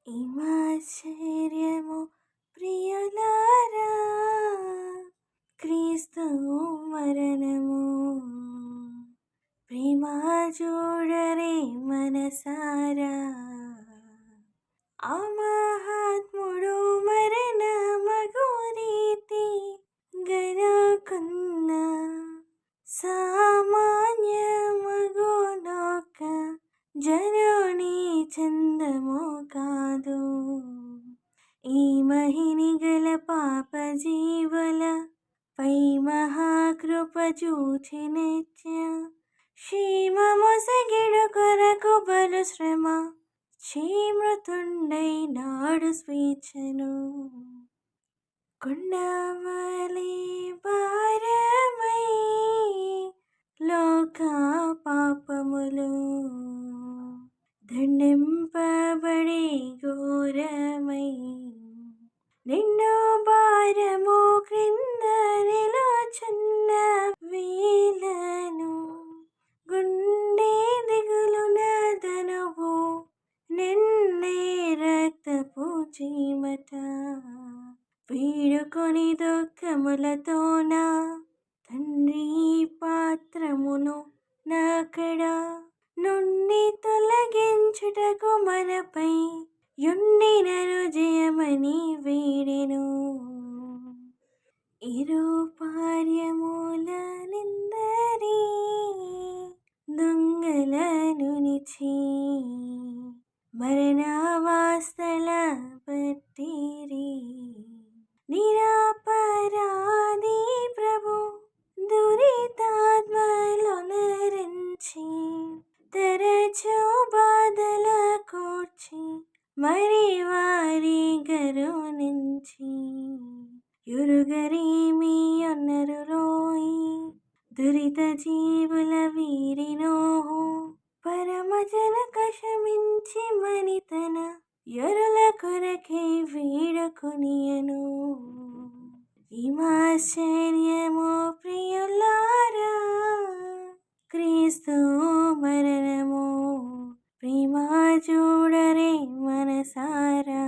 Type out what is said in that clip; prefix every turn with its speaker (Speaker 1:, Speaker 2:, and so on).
Speaker 1: ఇమాశ్చర్యము ప్రియులారా, క్రీస్తు మరణము. ప్రేమ చూడరే మనసారా, ఆ మహాత్ముడు మరణమగు రీతి గనుకున్న సామాన్యమగు లోక జనుని చందము కాదు. ఈ మహిని గల పాప జీవుల పై మహాకృప చూచి నిత్య క్షేమ మొసగిడు కొరకు బలు శ్రమ క్షేమతుండై నాడు స్వేచ్ఛను. కొండవలే భారమై లోక పాపములు దండింపబడే ఘోరమై నిండు భారము క్రింద నిలుచున్న వేలను గుండె దిగులు నదనువు నిన్నే రక్తపు చీమట వీడుకొని దుఃఖములతోన తండ్రి పాత్రమును నాకడ నుండి తొలగించుటకు మనపై యుండినను జయమని వేడెను. ఇరు పార్యముల నిందరి దొంగలను నిచి మరణవాస్తల పట్టిరి. నిరపరాధి ప్రభు దురితాత్మలో నరించి తరచు బాధల కూర్చి మరి వారి గరునించి యురుగరేమి అన్నరు రోయి దురిత జీవుల వీరినో పరమజన కషమించి మనితన ఎరుల కొరకై వీడుకొనియను. ఇమాశ్చర్యము ప్రియులారా, క్రీస్తు మరణము. ప్రేమ చూడరే మనసారా.